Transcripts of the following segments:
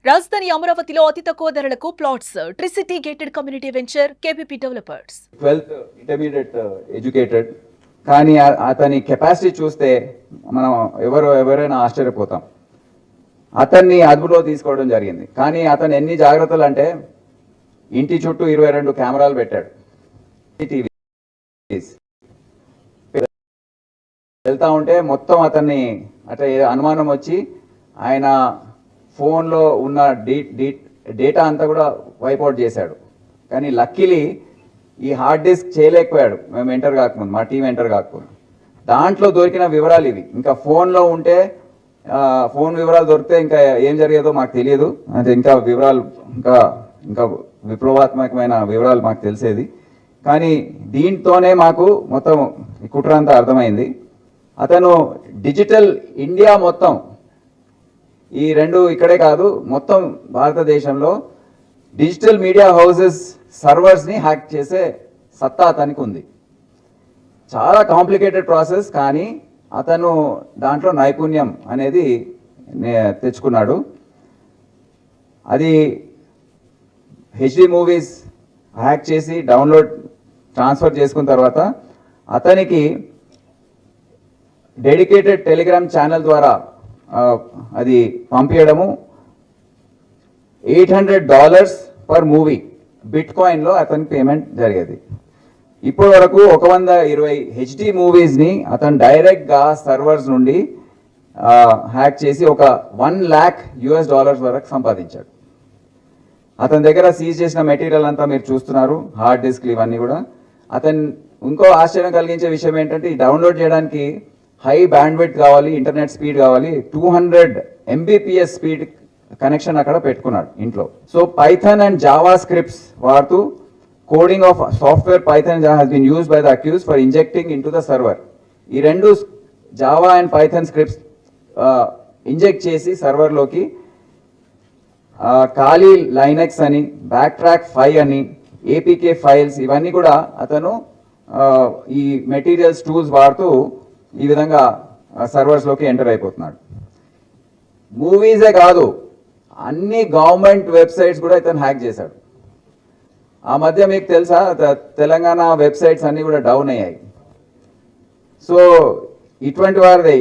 రాజధాని అమరావతిలో అతి తక్కువ ధరలకు plots Tricity gated community venture KPP developers 12th intermediate educated కానీ అతని కెపాసిటీ చూస్తే మనం ఎవరైనా ఆశ్చర్యపోతాం. అతన్ని అదుపులో తీసుకోవడం జరిగింది. కానీ అతను ఎన్ని జాగ్రత్తలు అంటే ఇంటి చుట్టూ 22 కెమెరాలు పెట్టాడు. వెళ్తా ఉంటే మొత్తం అతన్ని అట్లా అనుమానం వచ్చి ఆయన ఫోన్లో ఉన్న డేటా అంతా కూడా వైపౌట్ చేశాడు. కానీ లక్కీలీ ఈ హార్డ్ డిస్క్ చేయలేకపోయాడు. మేము ఎంటర్ కాకముందు, మా టీం ఎంటర్ కాకముందు దాంట్లో దొరికిన వివరాలు ఇవి. ఇంకా ఫోన్లో ఉంటే ఫోన్ వివరాలు దొరికితే ఇంకా ఏం జరిగేదో మాకు తెలియదు. అంటే ఇంకా వివరాలు ఇంకా విప్లవాత్మకమైన వివరాలు మాకు తెలిసేది. కానీ దీంతోనే మాకు మొత్తం ఈ కుట్ర అంతా అర్థమైంది. అతను డిజిటల్ ఇండియా మొత్తం ఈ రెండు ఇక్కడే కాదు మొత్తం భారతదేశంలో డిజిటల్ మీడియా హౌసెస్ సర్వర్స్ని హ్యాక్ చేసే సత్తా అతనికి ఉంది. చాలా కాంప్లికేటెడ్ ప్రాసెస్, కానీ అతను దాంట్లో నైపుణ్యం అనేది తెచ్చుకున్నాడు. అది హెచ్డి మూవీస్ హ్యాక్ చేసి డౌన్లోడ్ ట్రాన్స్ఫర్ చేసుకున్న తర్వాత అతనికి డెడికేటెడ్ టెలిగ్రామ్ ఛానల్ ద్వారా అది పంపించడము $800 పర్ మూవీ బిట్ కాయిన్లో అతని పేమెంట్ జరిగేది. ఇప్పటి వరకు 120 హెచ్డి మూవీస్ని అతను డైరెక్ట్గా సర్వర్స్ నుండి హ్యాక్ చేసి ఒక $1,00,000 వరకు సంపాదించాడు. అతని దగ్గర సీజ్ చేసిన మెటీరియల్ అంతా మీరు చూస్తున్నారు, హార్డ్ డిస్క్లు ఇవన్నీ కూడా. అతను ఇంకో ఆశ్చర్యం కలిగించే విషయం ఏంటంటే ఈ డౌన్లోడ్ చేయడానికి హై బ్యాండ్విడ్త్ కావాలి, ఇంటర్నెట్ స్పీడ్ కావాలి. 200 Mbps స్పీడ్ కనెక్షన్ అక్కడ పెట్టుకున్నాడు ఇంట్లో. So Python and Java scripts వాడుతూ coding of software Python has been used by the accused for injecting into the server. ఈ రెండు Java and Python scripts inject చేసి సర్వర్లోకి ఖాళీ లైనక్స్ అని, బ్యాక్ ట్రాక్ 5 అని, ఏపీకే ఫైల్స్ ఇవన్నీ కూడా అతను ఈ మెటీరియల్స్ టూల్స్ వాడుతూ ఈ విధంగా సర్వర్స్లోకి ఎంటర్ అయిపోతున్నాడు. మూవీసే కాదు, అన్ని గవర్నమెంట్ వెబ్సైట్స్ కూడా ఇతను హ్యాక్ చేశాడు. ఆ మధ్య మీకు తెలుసా తెలంగాణ వెబ్సైట్స్ అన్నీ కూడా డౌన్ అయ్యాయి. సో ఇటువంటి వారిదే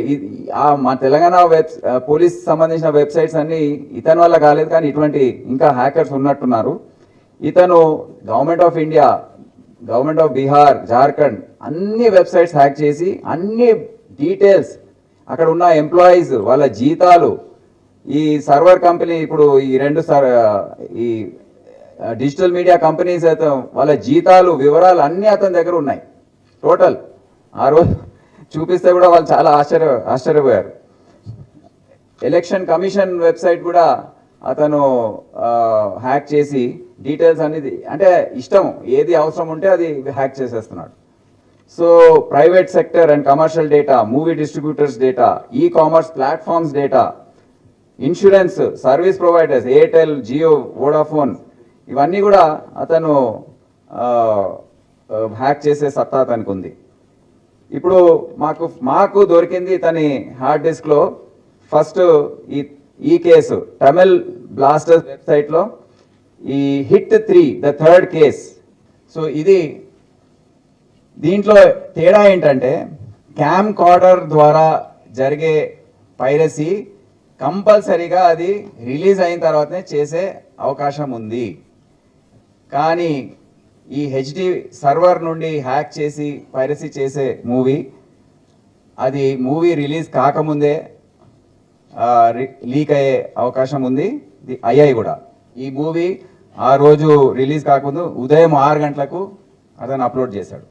మా తెలంగాణ పోలీస్ సంబంధించిన వెబ్సైట్స్ అన్నీ ఇతని వల్ల కాలేదు, కానీ ఇటువంటి ఇంకా హ్యాకర్స్ ఉన్నట్టున్నారు. ఇతను government of India, government of Bihar, Jharkhand అన్ని వెబ్సైట్స్ హ్యాక్ చేసి అన్ని డీటెయిల్స్, అక్కడ ఉన్న ఎంప్లాయీస్ వాళ్ళ జీతాలు, ఈ సర్వర్ కంపెనీ ఇప్పుడు ఈ రెండు ఈ డిజిటల్ మీడియా కంపెనీస్ అయితే వాళ్ళ జీతాలు వివరాలు అన్నీ అతని దగ్గర ఉన్నాయి టోటల్. ఆ రోజు చూపిస్తే కూడా వాళ్ళు చాలా ఆశ్చర్యపోయారు. ఎలక్షన్ కమిషన్ వెబ్సైట్ కూడా అతను హ్యాక్ చేసి డీటెయిల్స్ అనేది, అంటే ఇష్టం ఏది అవసరం ఉంటే అది హ్యాక్ చేసేస్తున్నాడు. So private sector and commercial data, movie distributors data, e commerce platforms data, insurance service providers, Airtel, Jio, Vodafone ఇవన్నీ కూడా అతను హ్యాక్ చేసే సత్తా అతనికి ఉంది. ఇప్పుడు మాకు దొరికింది ఇతని హార్డ్ డిస్క్లో ఫస్ట్ ఈ కేసు తమిళ్ బ్లాస్టర్స్ వెబ్సైట్లో ఈ hit 3 the third case. So దీంట్లో తేడా ఏంటంటే క్యామ్ కార్డర్ ద్వారా జరిగే పైరసీ కంపల్సరీగా అది రిలీజ్ అయిన తర్వాతనే చేసే అవకాశం ఉంది. కానీ ఈ హెచ్డి సర్వర్ నుండి హ్యాక్ చేసి పైరసీ చేసే మూవీ రిలీజ్ కాకముందే లీక్ అయ్యే అవకాశం ఉంది. అయ్యాయి కూడా. ఈ మూవీ ఆ రోజు రిలీజ్ కాకముందు ఉదయం 6 గంటలకు అతను అప్లోడ్ చేశాడు.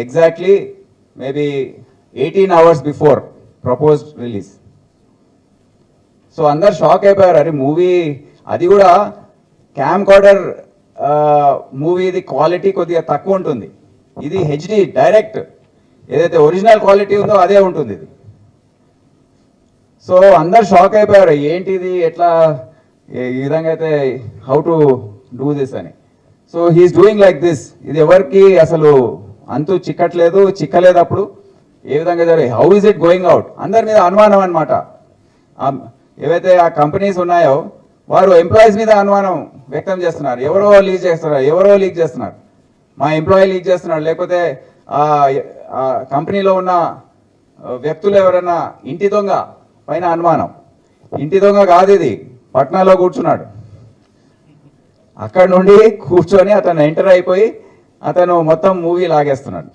Exactly maybe 18 hours before proposed release. So అందరు షాక్ అయిపోయారు. అరే మూవీ, అది కూడా క్యామ్ కార్డర్ మూవీది క్వాలిటీ కొద్దిగా తక్కువ ఉంటుంది, ఇది హెచ్డి డైరెక్ట్ ఏదైతే ఒరిజినల్ క్వాలిటీ ఉందో అదే ఉంటుంది ఇది. సో అందరు షాక్ అయిపోయారు, ఏంటిది, ఎట్లా ఈ విధంగా అయితే హౌ టు డూ దిస్ అని. So he is doing like this. ఇది ఎవరికి అసలు అంతు చిక్కలేదు. అప్పుడు ఏ విధంగా జరిగింది, how is it going out, అందరి మీద అనుమానం అనమాట. ఏవైతే ఆ కంపెనీస్ ఉన్నాయో వారు ఎంప్లాయీస్ మీద అనుమానం వ్యక్తం చేస్తున్నారు. ఎవరో లీక్ చేస్తున్నారు, మా ఎంప్లాయీ లీక్ చేస్తున్నాడు, లేకపోతే ఆ కంపెనీలో ఉన్న వ్యక్తులు ఎవరైనా ఇంటి దొంగ పైన అనుమానం. ఇంటి దొంగ కాదు ఇది, పట్నాలో కూర్చున్నాడు. అక్కడ నుండి కూర్చొని అతను ఎంటర్ అయిపోయి అతను మొత్తం మూవీ లాగేస్తున్నాడు.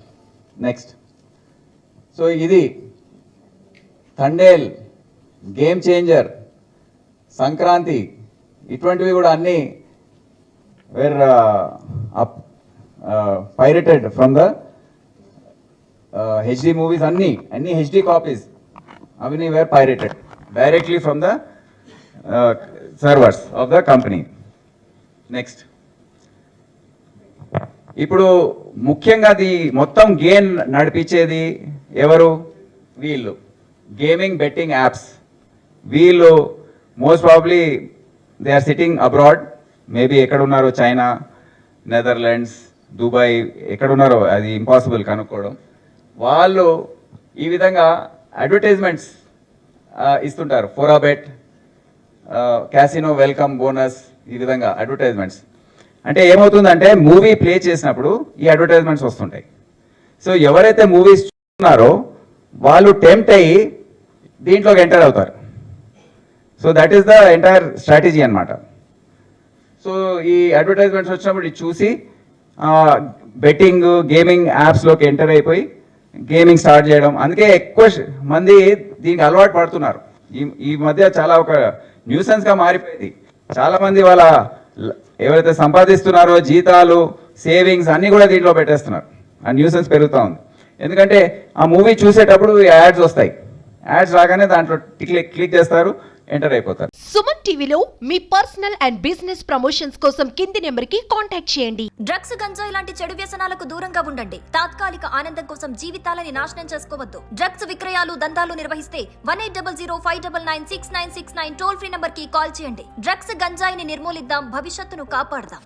నెక్స్ట్, సో ఇది తండేల్, గేమ్ చేంజర్, సంక్రాంతి, ఇటువంటివి కూడా అన్నీ were pirated from the HD movies. అన్ని హెచ్డి కాపీస్ అవన్నీ were pirated directly from the servers of the company. Next, ఇప్పుడు ముఖ్యంగా అది మొత్తం గేమ్ నడిపించేది ఎవరు? వీళ్ళు గేమింగ్ బెట్టింగ్ యాప్స్. వీళ్ళు most probably they are sitting abroad, maybe ఎక్కడున్నారో చైనా, నెదర్లాండ్స్, దుబాయ్, ఎక్కడున్నారో అది ఇంపాసిబుల్ కనుక్కోవడం. వాళ్ళు ఈ విధంగా అడ్వర్టైజ్మెంట్స్ ఇస్తుంటారు. ఫోరాబెట్, క్యాసినో వెల్కమ్ బోనస్, ఈ విధంగా అడ్వర్టైజ్మెంట్స్. అంటే ఏమవుతుందంటే మూవీ ప్లే చేసినప్పుడు ఈ అడ్వర్టైజ్మెంట్స్ వస్తుంటాయి. సో ఎవరైతే మూవీస్ చూస్తున్నారో వాళ్ళు టెంప్ట్ అయ్యి దీంట్లోకి ఎంటర్ అవుతారు. So that is the entire strategy అన్నమాట. సో ఈ అడ్వర్టైజ్మెంట్స్ వచ్చినప్పుడు ఇది చూసి బెట్టింగ్, గేమింగ్ యాప్స్లోకి ఎంటర్ అయిపోయి గేమింగ్ స్టార్ట్ చేయడం. అందుకే ఎక్కువ మంది దీనికి అలవాటు పడుతున్నారు. ఈ మధ్య చాలా ఒక న్యూసెన్స్గా మారిపోయింది. చాలా మంది వాళ్ళ ఎవరైతే సంపాదిస్తున్నారో జీతాలు, సేవింగ్స్ అన్నీ కూడా దీంట్లో పెట్టేస్తున్నారు. ఆ న్యూసెన్స్ పెరుగుతూ ఉంది. ఎందుకంటే ఆ మూవీ చూసేటప్పుడు యాడ్స్ వస్తాయి. యాడ్స్ రాగానే దాంట్లో క్లిక్ చేస్తారు, ఎంటర్ అయిపోతారు. సుమన్ టీవీలో మీ పర్సనల్ అండ్ బిజినెస్ ప్రమోషన్స్ కోసం కింది నెంబర్కి కాంటాక్ట్ చేయండి. డ్రగ్స్, గంజాయి లాంటి చెడు వ్యసనాలకు దూరంగా ఉండండి. తాత్కాలిక ఆనందం కోసం జీవితాలని నాశనం చేసుకోవద్దు. డ్రగ్స్ విక్రయాలు, దందాలు నిర్వహిస్తే 1800599696 టోల్ ఫ్రీ నంబర్ కి కాల్ చేయండి. డ్రగ్స్, గంజాయిని నిర్మూలిద్దాం, భవిష్యత్తును కాపాడదాం.